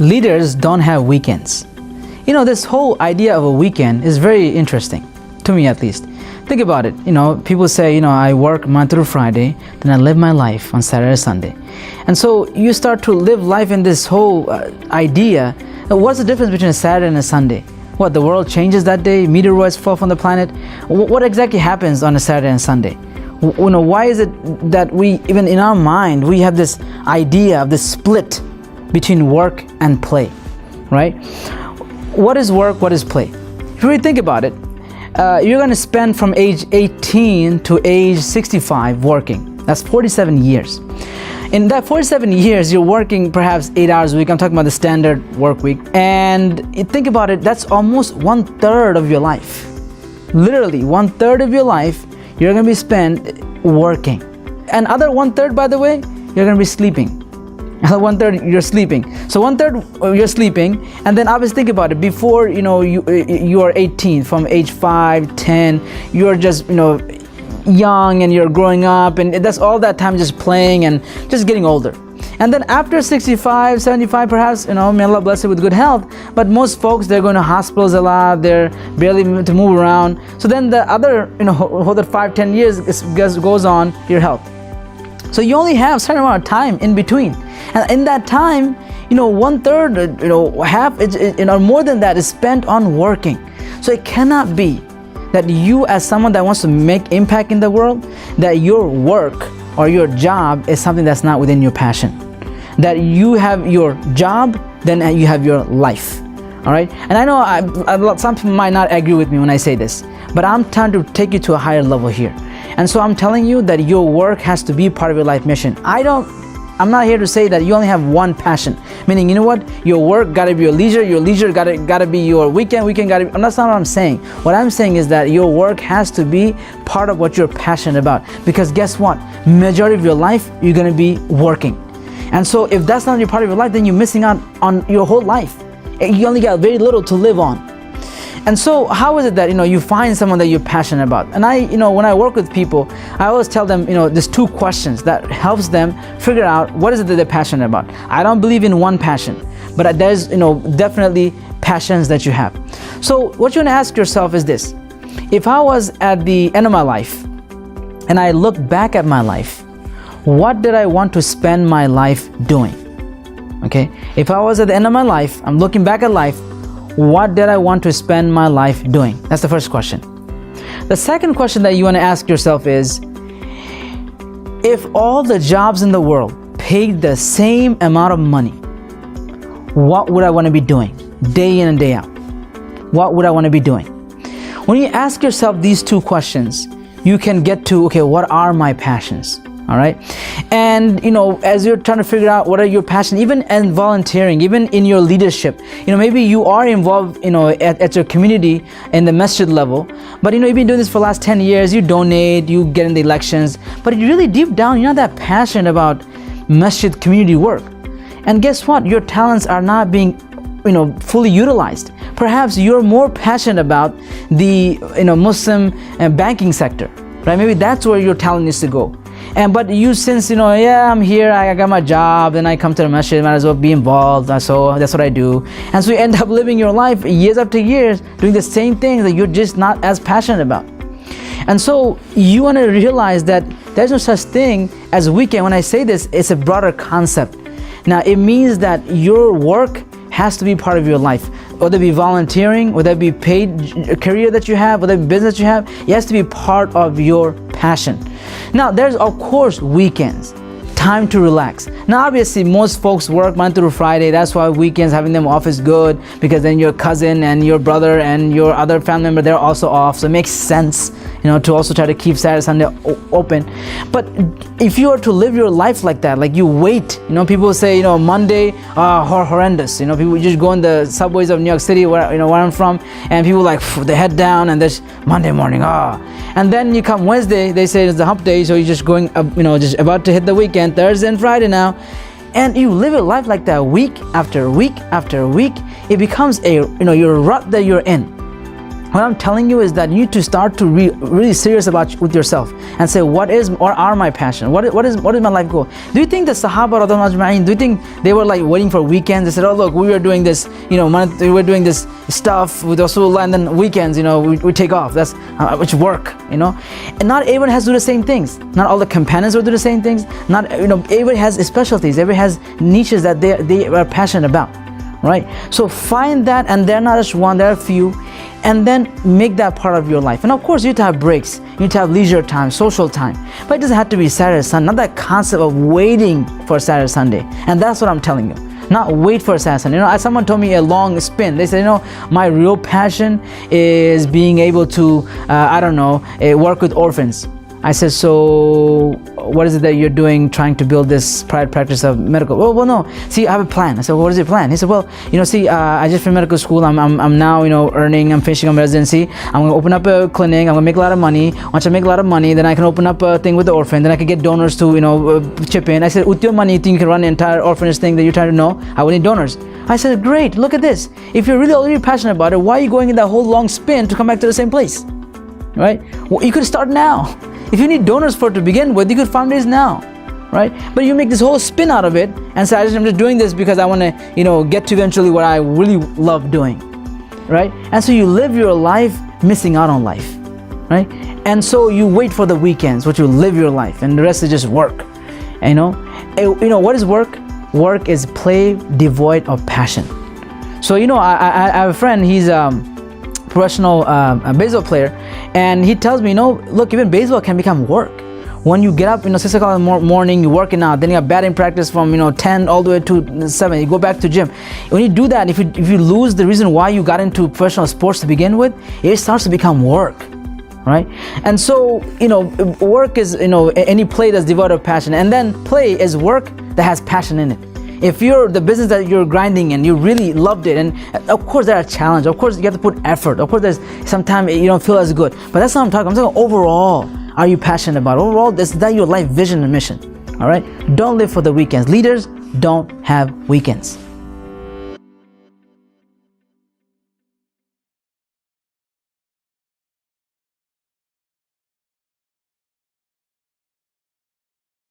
leaders don't have weekends. You know, this whole idea of a weekend is very interesting, to me at least. Think about it. You know, people say, you know, I work Monday through Friday, then I live my life on Saturday, Sunday. And so you start to live life in this whole idea. What's the difference between a Saturday and a Sunday? What, the world changes that day? Meteoroids fall from the planet? What exactly happens on a Saturday and Sunday? You know, why is it that we, even in our mind, we have this idea of this split between work and play, right? What is work? What is play? If you really think about it, you're going to spend from age 18 to age 65 working. That's 47 years. In that 47 years, you're working perhaps 8 hours a week. I'm talking about the standard work week. And you think about it, that's almost 1/3 of your life. Literally 1/3 of your life, you're going to be spent working. And other 1/3, by the way, you're going to be sleeping. Another 1/3 you're sleeping. So 1/3 you're sleeping, and then obviously think about it. Before you are 18, from age 5, 10, you're just young and you're growing up, and that's all that time just playing and just getting older. And then after 65, 75, perhaps, may Allah bless you with good health, but most folks, they're going to hospitals a lot, they're barely able to move around. So then the other, whole 5, 10 years goes on, your health. So you only have a certain amount of time in between. And in that time, 1/3, half, or more than that is spent on working. So it cannot be that you, as someone that wants to make impact in the world, that your work or your job is something that's not within your passion. That you have your job, then you have your life. All right? And I know some people might not agree with me when I say this, but I'm trying to take you to a higher level here. And so I'm telling you that your work has to be part of your life mission. I'm not here to say that you only have one passion. Meaning, you know what? Your work gotta be your leisure gotta be your weekend gotta be, that's not what I'm saying. What I'm saying is that your work has to be part of what you're passionate about. Because guess what? Majority of your life, you're gonna be working. And so if that's not your part of your life, then you're missing out on your whole life. You only got very little to live on. And so how is it that you find someone that you're passionate about? And when I work with people, I always tell them there's 2 questions that helps them figure out what is it that they're passionate about. I don't believe in one passion, but there's definitely passions that you have. So what you want to ask yourself is this: if I was at the end of my life and I look back at my life, what did I want to spend my life doing? Okay, if I was at the end of my life, I'm looking back at life, what did I want to spend my life doing? That's the first question. The second question that you want to ask yourself is, if all the jobs in the world paid the same amount of money, what would I want to be doing day in and day out? What would I want to be doing? When you ask yourself these 2 questions, you can get to, okay, what are my passions? All right. And, as you're trying to figure out what are your passions, even in volunteering, even in your leadership, maybe you are involved, at your community in the masjid level, but, you've been doing this for the last 10 years, you donate, you get in the elections, but really deep down, you're not that passionate about masjid community work. And guess what? Your talents are not being, fully utilized. Perhaps you're more passionate about the, Muslim banking sector, right? Maybe that's where your talent needs to go. But you, since I'm here, I got my job, then I come to the masjid, might as well be involved, so that's what I do. And so you end up living your life years after years doing the same thing that you're just not as passionate about. And so you want to realize that there's no such thing as weekend. When I say this, it's a broader concept. Now it means that your work has to be part of your life, whether it be volunteering, whether it be paid career that you have, whether it be business you have, it has to be part of your passion. Now there's of course weekends, time to relax. Now obviously most folks work Monday through Friday, that's why weekends, having them off is good, because then your cousin and your brother and your other family member, they're also off, so it makes sense to also try to keep Saturday, Sunday open. But if you are to live your life like that, like you wait, people say, Monday, horrendous. People just go in the subways of New York City, where I'm from, and people they head down, and there's Monday morning, and then you come Wednesday, they say it's the hump day, so you're just going, just about to hit the weekend, Thursday and Friday now, and you live your life like that week after week after week. It becomes a, your rut that you're in. What I'm telling you is that you need to start to really serious with yourself and say, what is or are my passion? What is my life goal? Do you think the Sahaba radhiyallahu ajma'in, do you think they were like waiting for weekends? They said, oh look, we were doing this, we were doing this stuff with Rasulullah, and then weekends, we take off. That's which work, And not everyone has to do the same things. Not all the companions will do the same things. Not everybody has specialties. Everybody has niches that they are passionate about, right? So find that, and they're not just one, there are a few. And then make that part of your life. And of course, you need to have breaks. You need to have leisure time, social time. But it doesn't have to be Saturday, Sunday. Not that concept of waiting for Saturday, Sunday. And that's what I'm telling you. Not wait for Saturday, Sunday. Someone told me a long spin. They said, my real passion is being able to, work with orphans. I said, so what is it that you're doing trying to build this private practice of medical? Well, no. See, I have a plan. I said, well, what is your plan? He said, well, I just finished medical school. I'm now, earning, I'm finishing on residency. I'm going to open up a clinic. I'm going to make a lot of money. Once I make a lot of money, then I can open up a thing with the orphan. Then I can get donors to, chip in. I said, with your money, you think you can run the entire orphanage thing that you're trying to know? I will need donors. I said, great, look at this. If you're really already passionate about it, why are you going in that whole long spin to come back to the same place? Right? Well, you could start now. If you need donors for it to begin with, you could fundraise now, right? But you make this whole spin out of it and say, I'm just doing this because I want to, get to eventually what I really love doing, right? And so you live your life missing out on life, right? And so you wait for the weekends, which you live your life, and the rest is just work. And what is work? Work is play devoid of passion. So I have a friend. He's professional baseball player, and he tells me, look, even baseball can become work. When you get up, 6 o'clock in the morning, you're working out, then you have batting practice from 10 all the way to 7. You go back to gym. When you do that, if you lose the reason why you got into professional sports to begin with, it starts to become work, right? And so work is any play that's devoid of passion, and then play is work that has passion in it. If you're the business that you're grinding in, you really loved it, and of course there are challenges, of course you have to put effort, of course there's sometimes you don't feel as good, but that's not what I'm talking overall. Are you passionate about it? Overall, is that your life vision and mission? All right, don't live for the weekends. Leaders don't have weekends.